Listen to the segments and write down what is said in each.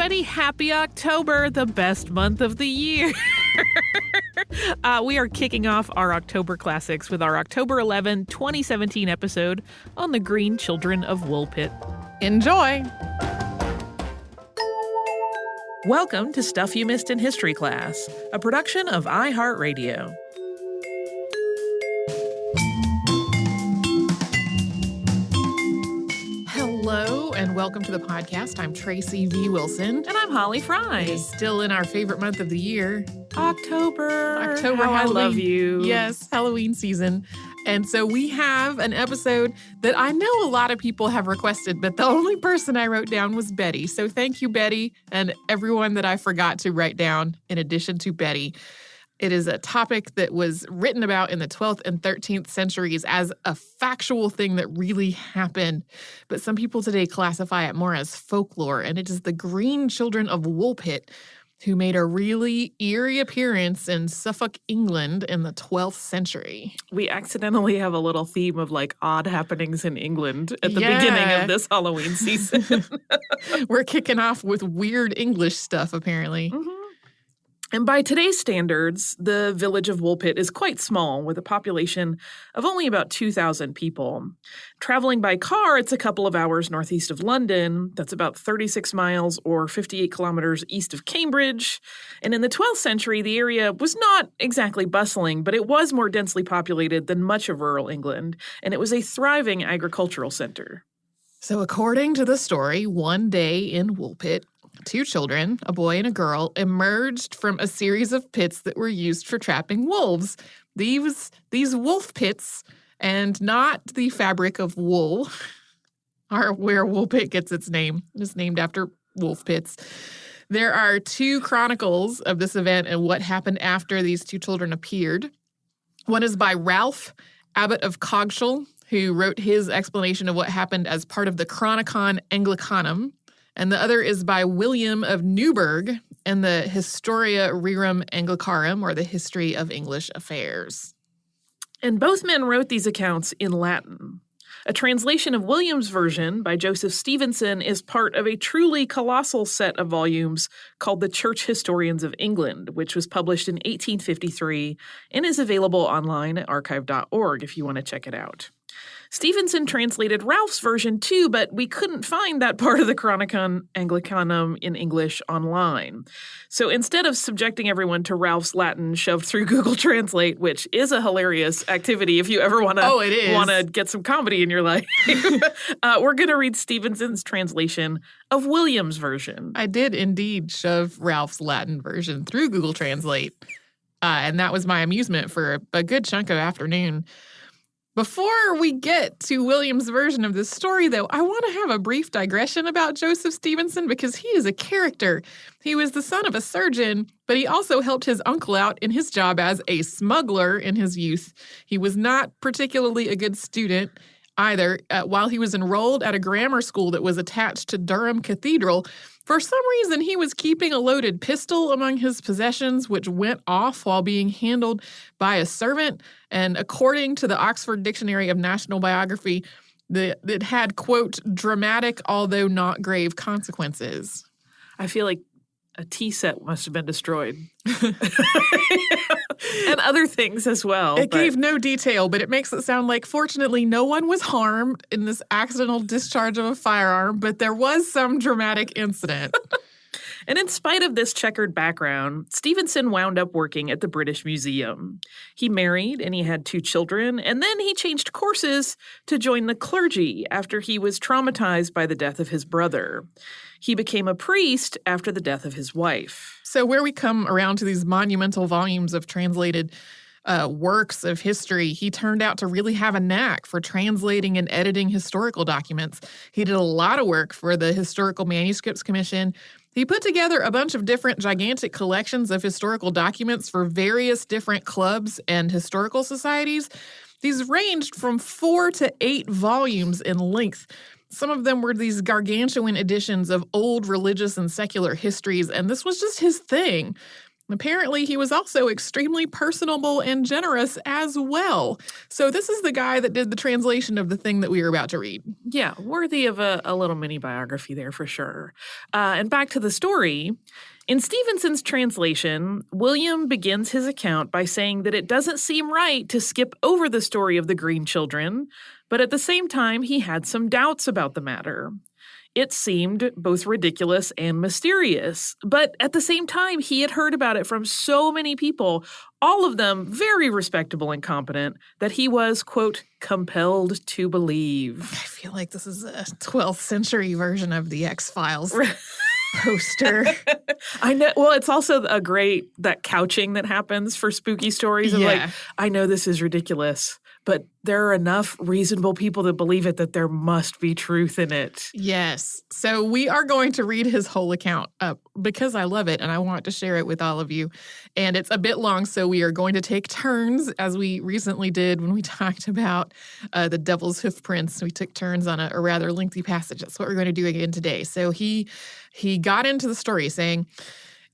everybody. Happy October, the best month of the year. We are kicking off our October classics with our October 11, 2017 episode on the Green Children of Woolpit. Enjoy! Welcome to Stuff You Missed in History Class, a production of iHeartRadio. Hello and welcome to the podcast. I'm Tracy V. Wilson. And I'm Holly Fry. It is still in our favorite month of the year. October, How Halloween. I love you. Yes, Halloween season. And so we have an episode that I know a lot of people have requested, but the only person I wrote down was Betty. So thank you, Betty, and everyone that I forgot to write down in addition to Betty. It is a topic that was written about in the 12th and 13th centuries as a factual thing that really happened. But some people today classify it more as folklore, and it is the Green Children of Woolpit, who made a really eerie appearance in Suffolk, England in the 12th century. We accidentally have a little theme of like odd happenings in England at the beginning of this Halloween season. We're kicking off with weird English stuff, apparently. Mm-hmm. And by today's standards, the village of Woolpit is quite small, with a population of only about 2,000 people. Traveling by car, it's a couple of hours northeast of London. That's about 36 miles or 58 kilometers east of Cambridge. And in the 12th century, the area was not exactly bustling, but it was more densely populated than much of rural England, and it was a thriving agricultural center. So according to the story, one day in Woolpit, two children, a boy and a girl, emerged from a series of pits that were used for trapping wolves. These wolf pits, and not the fabric of wool, are where Woolpit gets its name. It's named after wolf pits. There are two chronicles of this event and what happened after these two children appeared. One is by Ralph, Abbot of Coggeshall, who wrote his explanation of what happened as part of the Chronicon Anglicanum. And the other is by William of Newburgh in the Historia Rerum Anglicarum, or the History of English Affairs. And both men wrote these accounts in Latin. A translation of William's version by Joseph Stevenson is part of a truly colossal set of volumes called the Church Historians of England, which was published in 1853 and is available online at archive.org if you want to check it out. Stevenson translated Ralph's version too, but we couldn't find that part of the Chronicon Anglicanum in English online. So instead of subjecting everyone to Ralph's Latin shoved through Google Translate, which is a hilarious activity if you ever want to get some comedy in your life, we're going to read Stevenson's translation of William's version. I did indeed shove Ralph's Latin version through Google Translate, and that was my amusement for a good chunk of afternoon. Before we get to William's version of this story, though, I want to have a brief digression about Joseph Stevenson because he is a character. He was the son of a surgeon, but he also helped his uncle out in his job as a smuggler in his youth. He was not particularly a good student either. While he was enrolled at a grammar school that was attached to Durham Cathedral, for some reason, he was keeping a loaded pistol among his possessions, which went off while being handled by a servant. And according to the Oxford Dictionary of National Biography, it had, quote, dramatic, although not grave consequences. I feel like a tea set must have been destroyed. And other things as well. It gave no detail, but it makes it sound like, fortunately, no one was harmed in this accidental discharge of a firearm, but there was some dramatic incident. And in spite of this checkered background, Stevenson wound up working at the British Museum. He married and he had two children, and then he changed courses to join the clergy after he was traumatized by the death of his brother. He became a priest after the death of his wife. So where we come around to these monumental volumes of translated works of history, he turned out to really have a knack for translating and editing historical documents. He did a lot of work for the Historical Manuscripts Commission. He put together a bunch of different gigantic collections of historical documents for various different clubs and historical societies. These ranged from 4 to 8 volumes in length. Some of them were these gargantuan editions of old religious and secular histories, and this was just his thing. Apparently, he was also extremely personable and generous as well. So this is the guy that did the translation of the thing that we were about to read. Yeah, worthy of a little mini biography there for sure. And back to the story. In Stevenson's translation, William begins his account by saying that it doesn't seem right to skip over the story of the Green Children, but at the same time, he had some doubts about the matter. It seemed both ridiculous and mysterious, but at the same time, he had heard about it from so many people, all of them very respectable and competent, that he was, quote, compelled to believe. I feel like this is a 12th century version of the X-Files poster. I know. Well, it's also that couching that happens for spooky stories of like, I know this is ridiculous, but there are enough reasonable people that believe it that there must be truth in it. Yes. So we are going to read his whole account because I love it and I want to share it with all of you. And it's a bit long, so we are going to take turns, as we recently did when we talked about the devil's hoof prints. We took turns on a rather lengthy passage. That's what we're going to do again today. So he got into the story saying,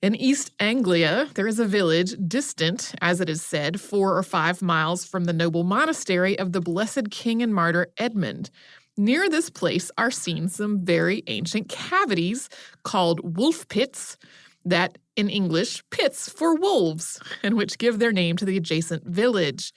in East Anglia, there is a village distant, as it is said, 4 or 5 miles from the noble monastery of the blessed king and martyr Edmund. Near this place are seen some very ancient cavities called Woolpits, that in English, pits for wolves, and which give their name to the adjacent village.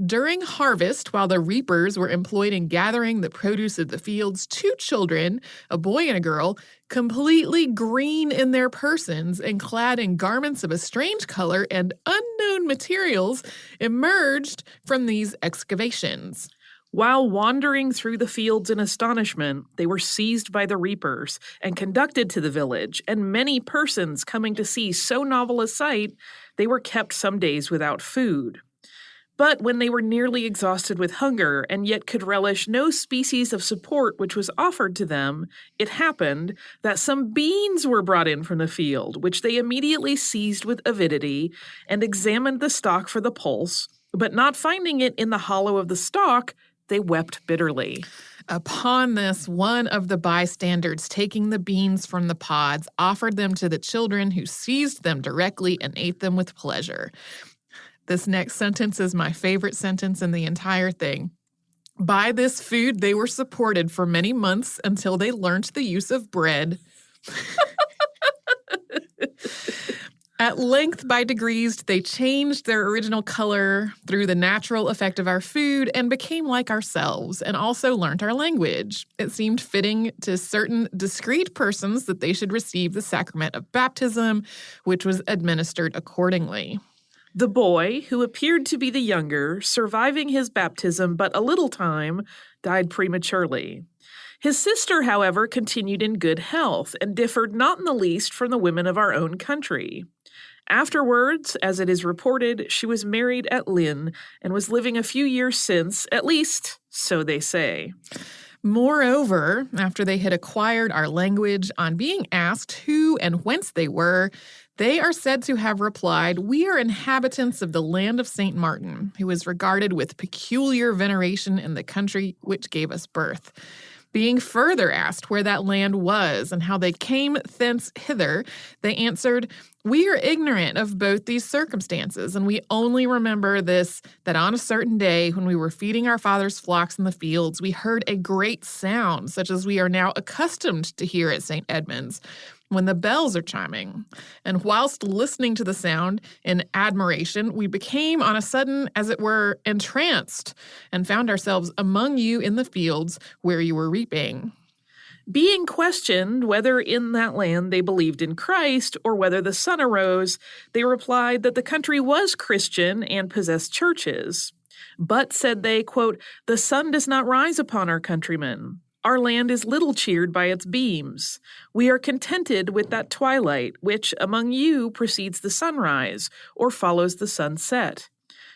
During harvest, while the reapers were employed in gathering the produce of the fields, 2 children, a boy and a girl, completely green in their persons and clad in garments of a strange color and unknown materials, emerged from these excavations. While wandering through the fields in astonishment, they were seized by the reapers and conducted to the village, and many persons coming to see so novel a sight, they were kept some days without food. But when they were nearly exhausted with hunger and yet could relish no species of support which was offered to them, it happened that some beans were brought in from the field, which they immediately seized with avidity and examined the stalk for the pulse, but not finding it in the hollow of the stalk, they wept bitterly. Upon this, one of the bystanders, taking the beans from the pods, offered them to the children, who seized them directly and ate them with pleasure. This next sentence is my favorite sentence in the entire thing. By this food, they were supported for many months until they learnt the use of bread. At length, by degrees, they changed their original color through the natural effect of our food and became like ourselves, and also learnt our language. It seemed fitting to certain discreet persons that they should receive the sacrament of baptism, which was administered accordingly. The boy, who appeared to be the younger, surviving his baptism but a little time, died prematurely. His sister, however, continued in good health and differed not in the least from the women of our own country. Afterwards, as it is reported, she was married at Lynn and was living a few years since, at least, so they say. Moreover, after they had acquired our language, on being asked who and whence they were, they are said to have replied, "We are inhabitants of the land of St. Martin, who is regarded with peculiar veneration in the country which gave us birth." Being further asked where that land was and how they came thence hither, they answered, "We are ignorant of both these circumstances, and we only remember this, that on a certain day when we were feeding our father's flocks in the fields, we heard a great sound, such as we are now accustomed to hear at St. Edmund's, when the bells are chiming. And whilst listening to the sound in admiration, we became on a sudden, as it were, entranced, and found ourselves among you in the fields where you were reaping." Being questioned whether in that land they believed in Christ or whether the sun arose, they replied that the country was Christian and possessed churches. But, said they, quote, "The sun does not rise upon our countrymen. Our land is little cheered by its beams. We are contented with that twilight, which among you precedes the sunrise, or follows the sunset.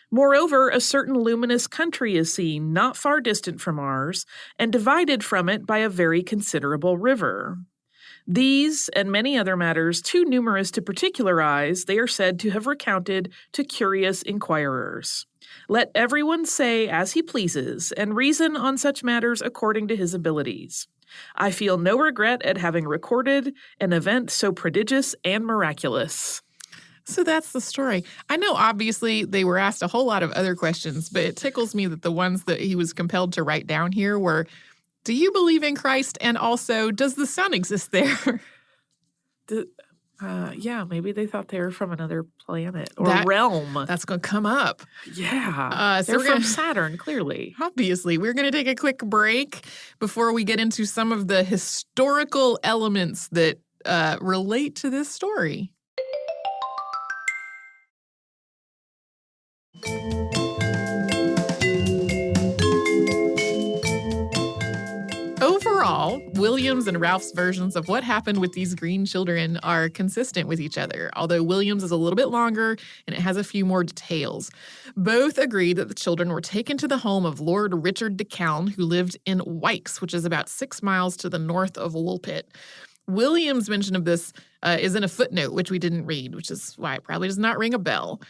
Moreover, a certain luminous country is seen, not far distant from ours, and divided from it by a very considerable river. These, and many other matters too numerous to particularize, they are said to have recounted to curious inquirers. Let everyone say as he pleases, and reason on such matters according to his abilities. I feel no regret at having recorded an event so prodigious and miraculous." So that's the story. I know, obviously, they were asked a whole lot of other questions, but it tickles me that the ones that he was compelled to write down here were, do you believe in Christ? And also, does the sun exist there? Yeah, maybe they thought they were from another planet or realm. That's going to come up. Yeah. So they're from Saturn, clearly. Obviously. We're going to take a quick break before we get into some of the historical elements that relate to this story. Overall, William's and Ralph's versions of what happened with these green children are consistent with each other, although William's is a little bit longer and it has a few more details. Both agree that the children were taken to the home of Lord Richard de Calne, who lived in Wykes, which is about 6 miles to the north of Woolpit. William's mention of this is in a footnote, which we didn't read, which is why it probably does not ring a bell.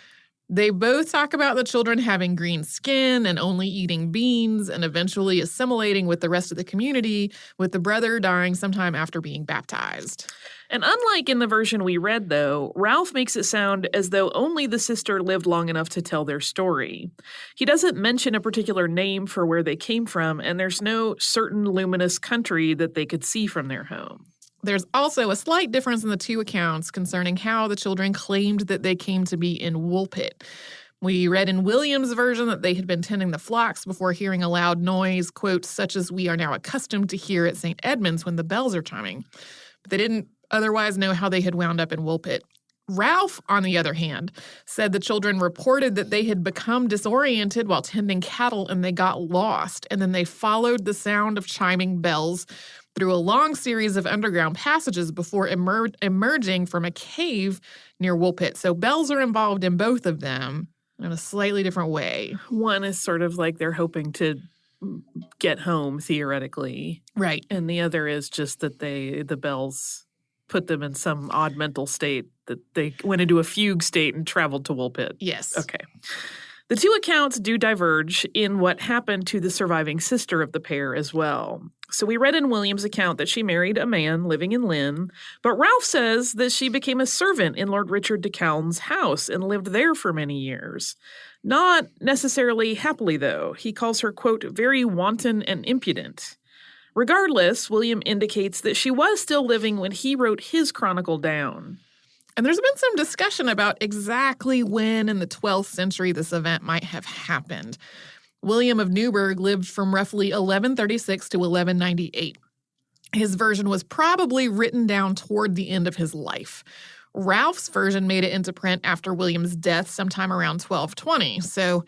They both talk about the children having green skin and only eating beans and eventually assimilating with the rest of the community, with the brother dying sometime after being baptized. And unlike in the version we read, though, Ralph makes it sound as though only the sister lived long enough to tell their story. He doesn't mention a particular name for where they came from, and there's no certain luminous country that they could see from their home. There's also a slight difference in the two accounts concerning how the children claimed that they came to be in Woolpit. We read in William's version that they had been tending the flocks before hearing a loud noise, quote, such as we are now accustomed to hear at St. Edmund's when the bells are chiming. But they didn't otherwise know how they had wound up in Woolpit. Ralph, on the other hand, said the children reported that they had become disoriented while tending cattle and they got lost, and then they followed the sound of chiming bells through a long series of underground passages before emerging from a cave near Woolpit. So bells are involved in both of them in a slightly different way. One is sort of like they're hoping to get home, theoretically. Right. And the other is just that the bells put them in some odd mental state, that they went into a fugue state and traveled to Woolpit. Yes. Okay. The two accounts do diverge in what happened to the surviving sister of the pair as well. So we read in William's account that she married a man living in Lynn, but Ralph says that she became a servant in Lord Richard de Calne's house and lived there for many years. Not necessarily happily, though. He calls her, quote, very wanton and impudent. Regardless, William indicates that she was still living when he wrote his chronicle down. And there's been some discussion about exactly when in the 12th century this event might have happened. William of Newburgh lived from roughly 1136 to 1198. His version was probably written down toward the end of his life. Ralph's version made it into print after William's death sometime around 1220. So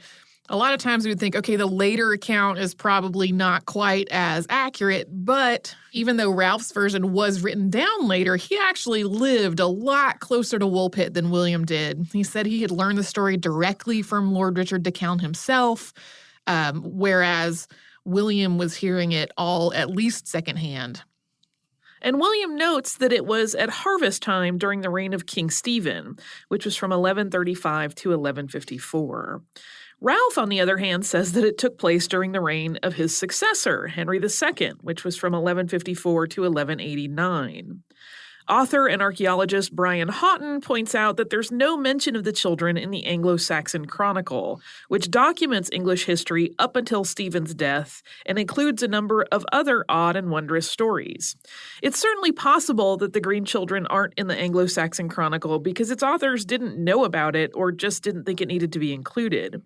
a lot of times we would think, okay, the later account is probably not quite as accurate, but even though Ralph's version was written down later, he actually lived a lot closer to Woolpit than William did. He said he had learned the story directly from Lord Richard de Calne himself, whereas William was hearing it all at least secondhand. And William notes that it was at harvest time during the reign of King Stephen, which was from 1135 to 1154. Ralph, on the other hand, says that it took place during the reign of his successor, Henry II, which was from 1154 to 1189. Author and archaeologist Brian Houghton points out that there's no mention of the children in the Anglo-Saxon Chronicle, which documents English history up until Stephen's death and includes a number of other odd and wondrous stories. It's certainly possible that the Green Children aren't in the Anglo-Saxon Chronicle because its authors didn't know about it or just didn't think it needed to be included.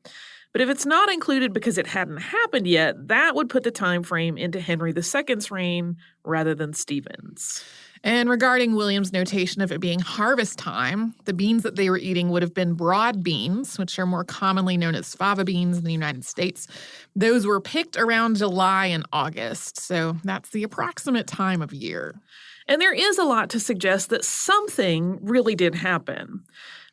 But if it's not included because it hadn't happened yet, that would put the time frame into Henry II's reign rather than Stephen's. And regarding William's notation of it being harvest time, the beans that they were eating would have been broad beans, which are more commonly known as fava beans in the United States. Those were picked around July and August, so that's the approximate time of year. And there is a lot to suggest that something really did happen.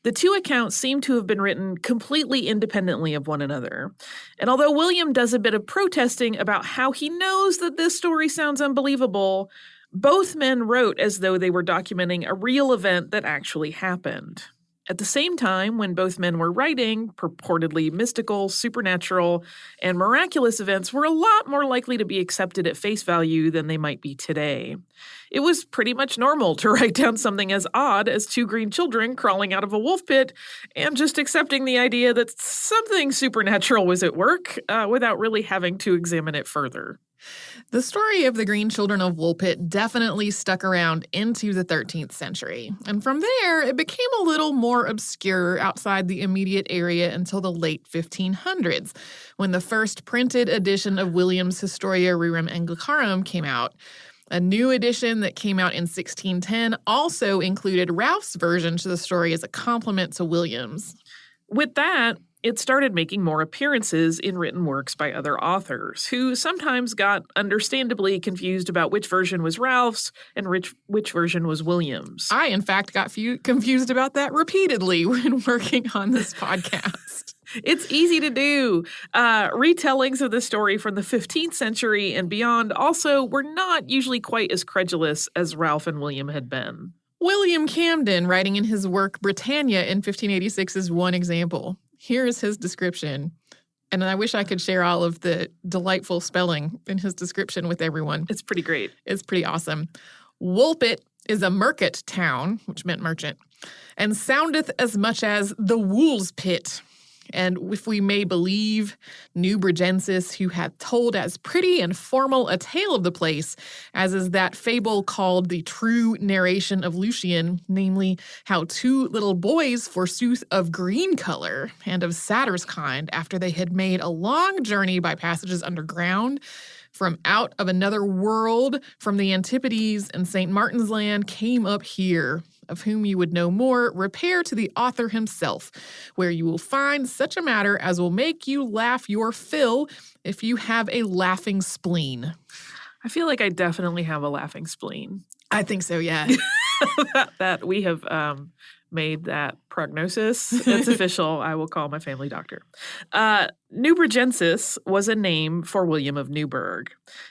The two accounts seem to have been written completely independently of one another. And although William does a bit of protesting about how he knows that this story sounds unbelievable, both men wrote as though they were documenting a real event that actually happened. At the same time, when both men were writing, purportedly mystical, supernatural, and miraculous events were a lot more likely to be accepted at face value than they might be today. It was pretty much normal to write down something as odd as two green children crawling out of a wolf pit and just accepting the idea that something supernatural was at work without really having to examine it further. The story of the Green Children of Woolpit definitely stuck around into the 13th century. And from there, it became a little more obscure outside the immediate area until the late 1500s, when the first printed edition of William's Historia Rerum Anglicarum came out. A new edition that came out in 1610 also included Ralph's version to the story as a complement to William's. With that, it started making more appearances in written works by other authors, who sometimes got understandably confused about which version was Ralph's and which version was William's. I, in fact, got confused about that repeatedly when working on this podcast. It's easy to do. Retellings of the story from the 15th century and beyond also were not usually quite as credulous as Ralph and William had been. William Camden, writing in his work Britannia in 1586, is one example. Here is his description, and I wish I could share all of the delightful spelling in his description with everyone. It's pretty great. It's pretty awesome. Woolpit is a mercat town, which meant merchant, and soundeth as much as the wool's pit. And if we may believe Newbridgensis, who hath told as pretty and formal a tale of the place, as is that fable called the true narration of Lucian, namely, how two little boys, forsooth, of green color and of satyr's kind, after they had made a long journey by passages underground, from out of another world, from the Antipodes and St. Martin's land, came up here. Of whom you would know more, repair to the author himself, where you will find such a matter as will make you laugh your fill if you have a laughing spleen. I feel like I definitely have a laughing spleen. I think so, yeah. that we have made that prognosis. It's official. I will call my family doctor. Newbridgensis was a name for William of Newburgh.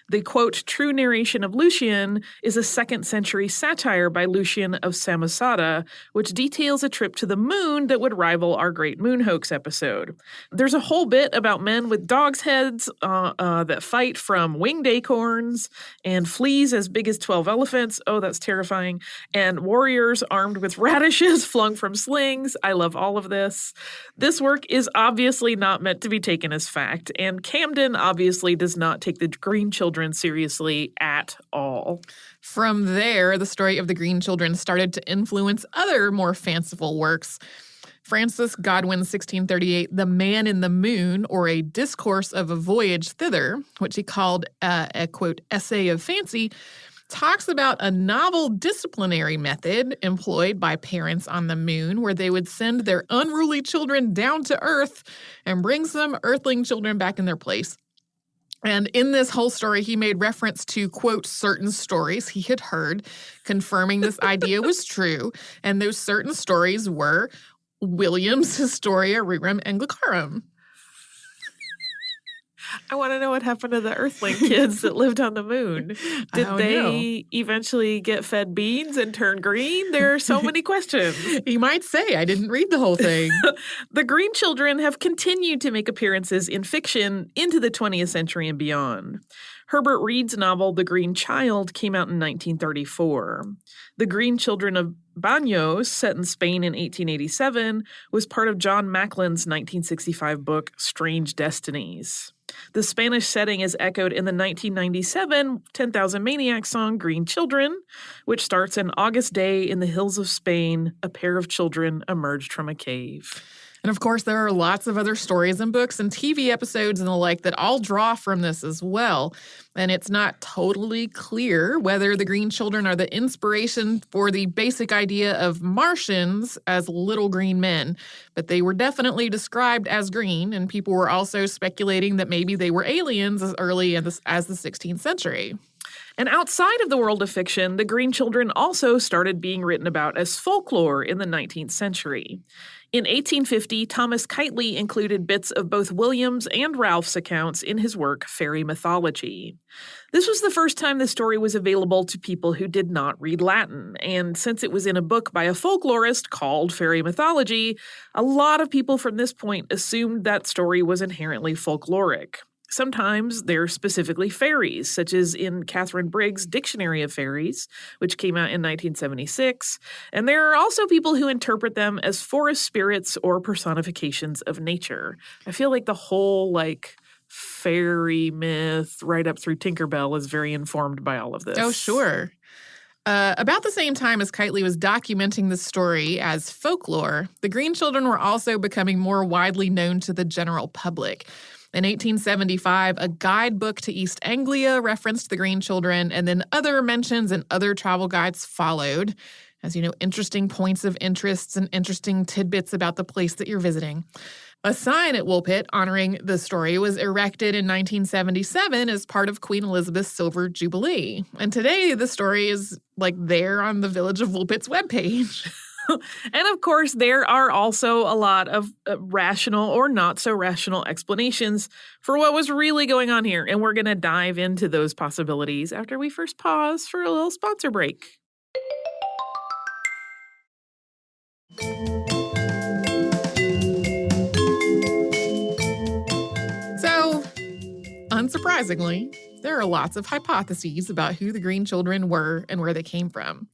The, quote, true narration of Lucian is a 2nd century satire by Lucian of Samosata, which details a trip to the moon that would rival our Great Moon Hoax episode. There's a whole bit about men with dogs' heads that fight from winged acorns and fleas as big as 12 elephants. Oh, that's terrifying. And warriors armed with radishes flung from slings. I love all of this. This work is obviously not meant to be taken as fact, and Camden obviously does not take the Green Children seriously at all. From there, the story of the Green Children started to influence other more fanciful works. Francis Godwin's 1638 The Man in the Moon, or a Discourse of a Voyage Thither, which he called a, quote, essay of fancy, talks about a novel disciplinary method employed by parents on the moon where they would send their unruly children down to Earth and bring some earthling children back in their place. And in this whole story, he made reference to, quote, certain stories he had heard, confirming this idea was true. And those certain stories were William's Historia Rerum Anglicarum. I want to know what happened to the Earthling kids that lived on the moon. Did they eventually get fed beans and turn green? There are so many questions. You might say, I didn't read the whole thing. The Green Children have continued to make appearances in fiction into the 20th century and beyond. Herbert Reed's novel The Green Child came out in 1934. The Green Children of Baños, set in Spain in 1887, was part of John Macklin's 1965 book Strange Destinies. The Spanish setting is echoed in the 1997 10,000 Maniacs song Green Children, which starts an August day in the hills of Spain, a pair of children emerged from a cave. And of course, there are lots of other stories and books and TV episodes and the like that all draw from this as well. And it's not totally clear whether the Green Children are the inspiration for the basic idea of Martians as little green men. But they were definitely described as green, and people were also speculating that maybe they were aliens as early as the 16th century. And outside of the world of fiction, the Green Children also started being written about as folklore in the 19th century. In 1850, Thomas Keightley included bits of both William's and Ralph's accounts in his work Fairy Mythology. This was the first time the story was available to people who did not read Latin, and since it was in a book by a folklorist called Fairy Mythology, a lot of people from this point assumed that story was inherently folkloric. Sometimes they're specifically fairies, such as in Catherine Briggs' Dictionary of Fairies, which came out in 1976. And there are also people who interpret them as forest spirits or personifications of nature. I feel like the whole, fairy myth right up through Tinkerbell is very informed by all of this. Oh, sure. About the same time as Keightley was documenting the story as folklore, the Green Children were also becoming more widely known to the general public. In 1875, a guidebook to East Anglia referenced the Green Children, and then other mentions and other travel guides followed. As you know, interesting points of interest and interesting tidbits about the place that you're visiting. A sign at Woolpit honoring the story was erected in 1977 as part of Queen Elizabeth's Silver Jubilee. And today, the story is, there on the Village of Woolpit's webpage. And of course, there are also a lot of rational or not so rational explanations for what was really going on here. And we're going to dive into those possibilities after we first pause for a little sponsor break. So, unsurprisingly, there are lots of hypotheses about who the Green Children were and where they came from.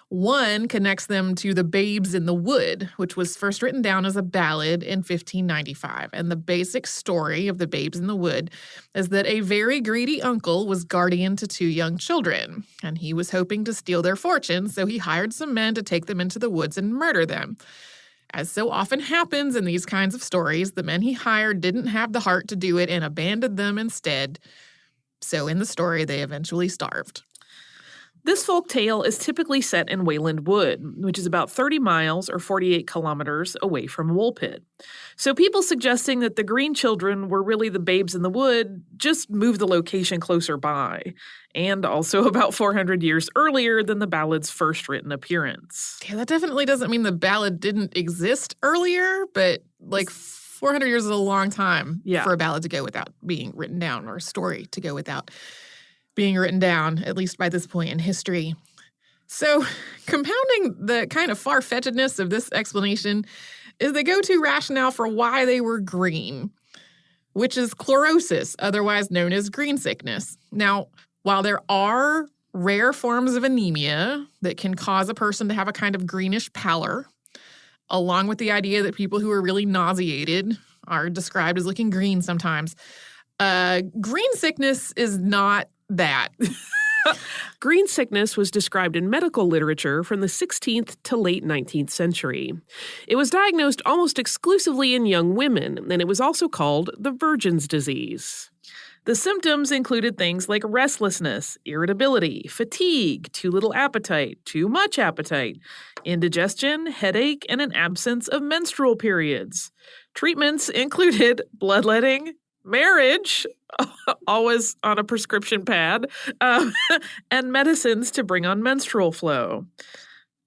One connects them to the Babes in the Wood, which was first written down as a ballad in 1595. And the basic story of the Babes in the Wood is that a very greedy uncle was guardian to two young children, and he was hoping to steal their fortune, so he hired some men to take them into the woods and murder them. As so often happens in these kinds of stories, the men he hired didn't have the heart to do it and abandoned them instead. So in the story, they eventually starved. This folk tale is typically set in Wayland Wood, which is about 30 miles or 48 kilometers away from Woolpit. So people suggesting that the Green Children were really the Babes in the Wood just moved the location closer by, and also about 400 years earlier than the ballad's first written appearance. Yeah, that definitely doesn't mean the ballad didn't exist earlier, but 400 years is a long time for a ballad to go without being written down, or a story to go without being written down, at least by this point in history. So, compounding the kind of far-fetchedness of this explanation is the go-to rationale for why they were green, which is chlorosis, otherwise known as green sickness. Now, while there are rare forms of anemia that can cause a person to have a kind of greenish pallor, along with the idea that people who are really nauseated are described as looking green sometimes, green sickness is not that. Green sickness was described in medical literature from the 16th to late 19th century. It was diagnosed almost exclusively in young women, and it was also called the Virgin's disease. The symptoms included things like restlessness, irritability, fatigue, too little appetite, too much appetite, indigestion, headache, and an absence of menstrual periods. Treatments included bloodletting, marriage, always on a prescription pad, and medicines to bring on menstrual flow.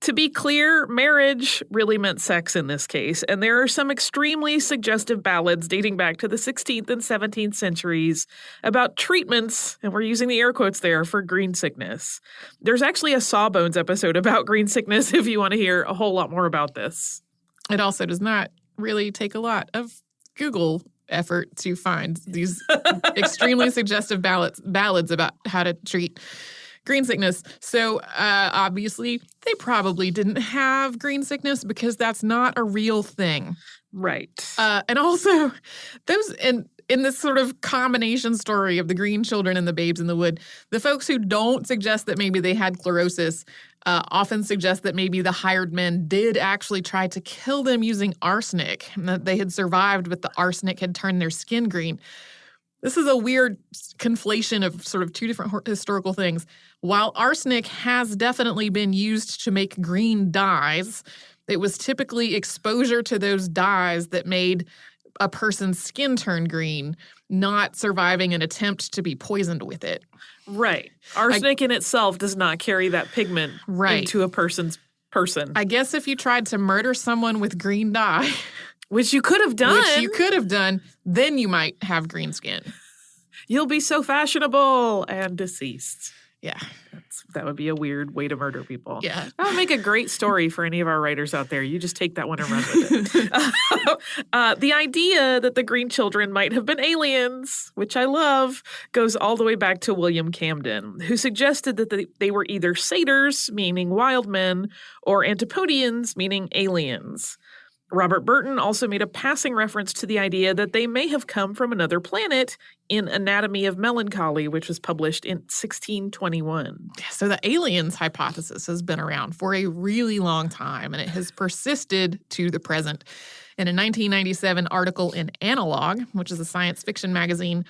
To be clear, marriage really meant sex in this case, and there are some extremely suggestive ballads dating back to the 16th and 17th centuries about treatments, and we're using the air quotes there, for green sickness. There's actually a Sawbones episode about green sickness if you want to hear a whole lot more about this. It also does not really take a lot of Google effort to find these extremely suggestive ballads about how to treat green sickness. So obviously, they probably didn't have green sickness because that's not a real thing. Right. And also, those in this sort of combination story of the Green Children and the Babes in the Wood, the folks who don't suggest that maybe they had chlorosis often suggest that maybe the hired men did actually try to kill them using arsenic, and that they had survived, but the arsenic had turned their skin green. This is a weird conflation of sort of two different historical things. While arsenic has definitely been used to make green dyes, it was typically exposure to those dyes that made a person's skin turn green, not surviving an attempt to be poisoned with it. Right. Arsenic in itself does not carry that pigment into a person's person. I guess if you tried to murder someone with green dye, which you could have done, then you might have green skin. You'll be so fashionable and deceased. Yeah. That would be a weird way to murder people. Yeah. That would make a great story for any of our writers out there. You just take that one and run with it. The idea that the green children might have been aliens, which I love, goes all the way back to William Camden, who suggested that they were either satyrs, meaning wild men, or Antipodeans, meaning aliens. Robert Burton also made a passing reference to the idea that they may have come from another planet in Anatomy of Melancholy, which was published in 1621. So the aliens hypothesis has been around for a really long time, and it has persisted to the present. In a 1997 article in Analog, which is a science fiction magazine,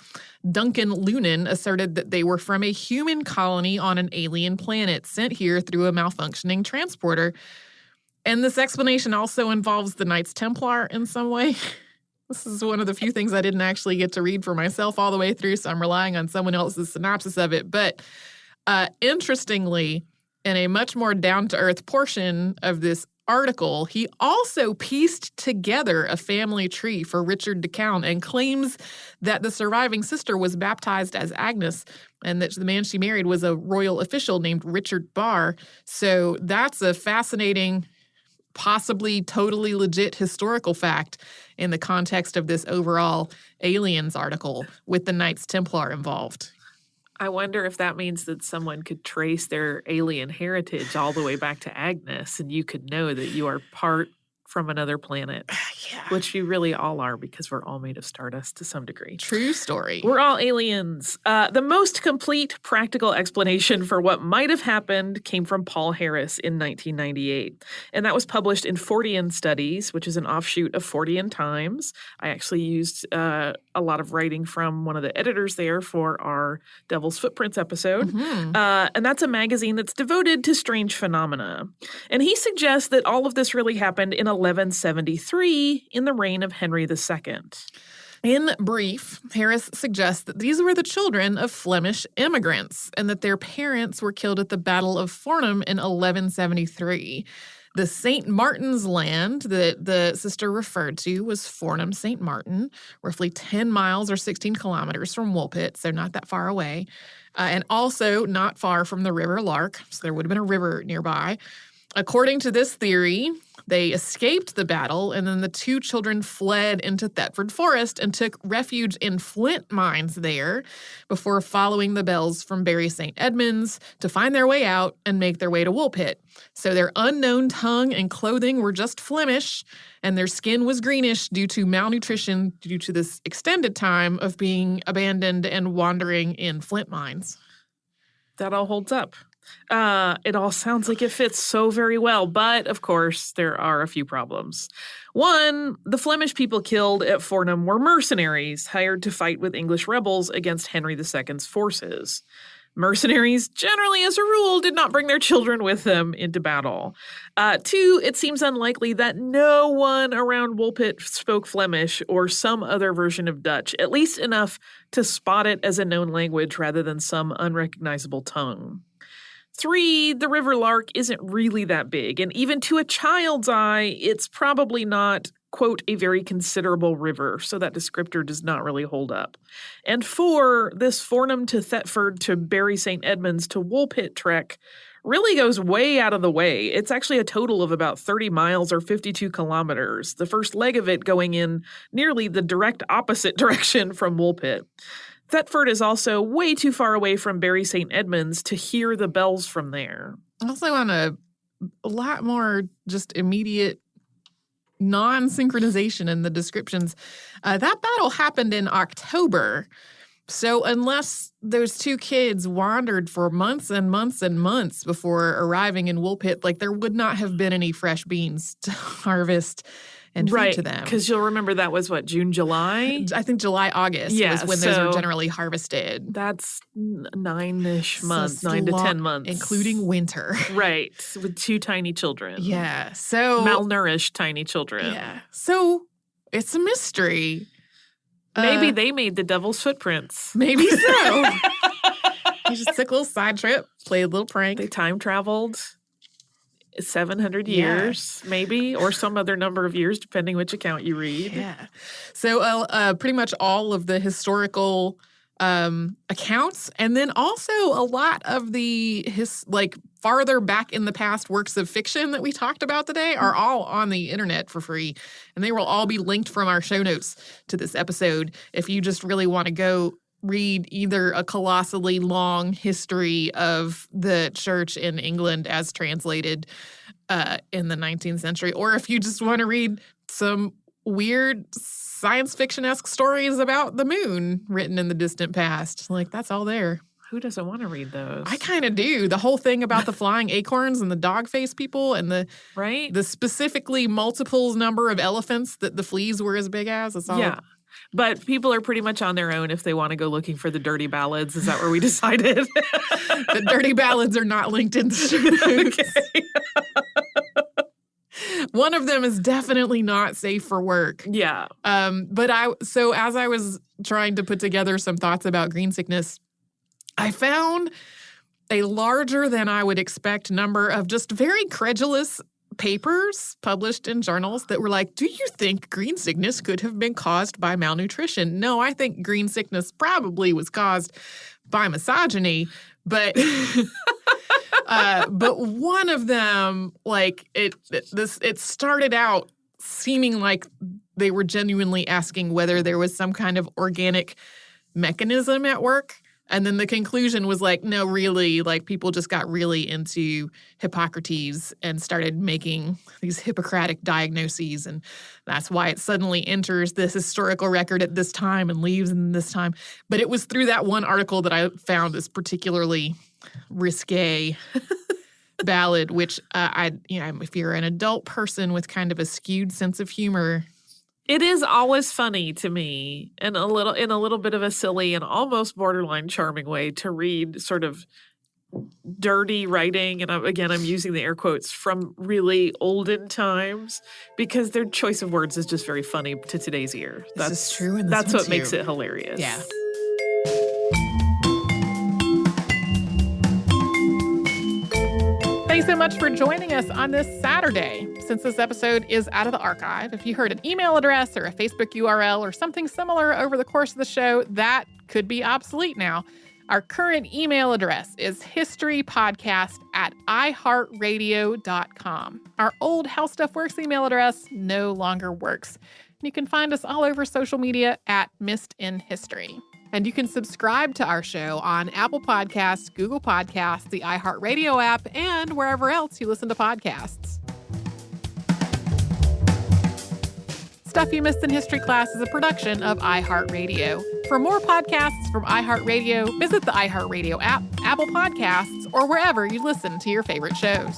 Duncan Lunan asserted that they were from a human colony on an alien planet sent here through a malfunctioning transporter. And this explanation also involves the Knights Templar in some way. This is one of the few things I didn't actually get to read for myself all the way through, so I'm relying on someone else's synopsis of it. But interestingly, in a much more down-to-earth portion of this article, he also pieced together a family tree for Richard de Count and claims that the surviving sister was baptized as Agnes and that the man she married was a royal official named Richard Barr. So that's a fascinating, possibly totally legit historical fact in the context of this overall aliens article with the Knights Templar involved. I wonder if that means that someone could trace their alien heritage all the way back to Agnes, and you could know that you are part from another planet, which you really all are because we're all made of stardust to some degree. True story. We're all aliens. The most complete practical explanation for what might have happened came from Paul Harris in 1998, and that was published in Fortean Studies, which is an offshoot of Fortean Times. I actually used a lot of writing from one of the editors there for our Devil's Footprints episode, and that's a magazine that's devoted to strange phenomena. And he suggests that all of this really happened in 1173 in the reign of Henry II. In brief, Harris suggests that these were the children of Flemish immigrants and that their parents were killed at the Battle of Fornham in 1173. The St. Martin's land that the sister referred to was Fornham St. Martin, roughly 10 miles or 16 kilometers from Woolpit, so not that far away, and also not far from the River Lark, so there would have been a river nearby. According to this theory, they escaped the battle, and then the two children fled into Thetford Forest and took refuge in flint mines there before following the bells from Bury St. Edmunds to find their way out and make their way to Woolpit. So their unknown tongue and clothing were just Flemish, and their skin was greenish due to malnutrition due to this extended time of being abandoned and wandering in flint mines. That all holds up. It all sounds like it fits so very well, but of course there are a few problems. One, the Flemish people killed at Fornham were mercenaries hired to fight with English rebels against Henry II's forces. Mercenaries, generally as a rule, did not bring their children with them into battle. Two, it seems unlikely that no one around Woolpit spoke Flemish or some other version of Dutch, at least enough to spot it as a known language rather than some unrecognizable tongue. Three, the River Lark isn't really that big, and even to a child's eye, it's probably not, quote, a very considerable river, so that descriptor does not really hold up. And four, this Fornham to Thetford to Bury St. Edmunds to Woolpit trek really goes way out of the way. It's actually a total of about 30 miles or 52 kilometers, the first leg of it going in nearly the direct opposite direction from Woolpit. Thetford is also way too far away from Bury St. Edmunds to hear the bells from there. Also on a lot more just immediate non-synchronization in the descriptions. That battle happened in October. So unless those two kids wandered for months and months and months before arriving in Woolpit, like there would not have been any fresh beans to harvest and feed to them. Right, because you'll remember that was what, June, July? I think July, August was when those were generally harvested. That's 9-ish months, 9 to 10 months. Including winter. Right, with two tiny children. Yeah, so... malnourished tiny children. Yeah, so It's a mystery. Maybe they made the devil's footprints. Maybe so. He just took a little side trip, played a little prank. They time traveled 700 years, maybe, or some other number of years, depending which account you read. Yeah. So pretty much all of the historical accounts, and then also a lot of the farther back in the past works of fiction that we talked about today are all on the internet for free, and they will all be linked from our show notes to this episode if you just really want to go read either a colossally long history of the church in England as translated in the 19th century, or if you just want to read some weird science fiction-esque stories about the moon written in the distant past. Like, that's all there. Who doesn't want to read those? I kind of do. The whole thing about the flying acorns and the dog-faced people and the specifically multiples number of elephants that the fleas were as big as. It's all. Yeah. But people are pretty much on their own if they want to go looking for the dirty ballads. Is that where we decided? The dirty ballads are not linked in the show notes. Okay. One of them is definitely not safe for work. Yeah. But as I was trying to put together some thoughts about green sickness, I found a larger than I would expect number of just very credulous papers published in journals that were like, do you think green sickness could have been caused by malnutrition? No, I think green sickness probably was caused by misogyny, but but one of them, it started out seeming like they were genuinely asking whether there was some kind of organic mechanism at work. And then the conclusion was like, no, really, people just got really into Hippocrates and started making these Hippocratic diagnoses. And that's why it suddenly enters this historical record at this time and leaves in this time. But it was through that one article that I found this particularly risque ballad, which if you're an adult person with kind of a skewed sense of humor, it is always funny to me, and in a little bit of a silly and almost borderline charming way to read sort of dirty writing, and I'm using the air quotes, from really olden times, because their choice of words is just very funny to today's ear. That's true, and that's what makes it hilarious. Yeah. Thanks so much for joining us on this Saturday. Since this episode is out of the archive, if you heard an email address or a Facebook URL or something similar over the course of the show, that could be obsolete now. Our current email address is historypodcast@iHeartRadio.com. Our old How Stuff Works email address no longer works. You can find us all over social media at Missed in History. And you can subscribe to our show on Apple Podcasts, Google Podcasts, the iHeartRadio app, and wherever else you listen to podcasts. Stuff You Missed in History Class is a production of iHeartRadio. For more podcasts from iHeartRadio, visit the iHeartRadio app, Apple Podcasts, or wherever you listen to your favorite shows.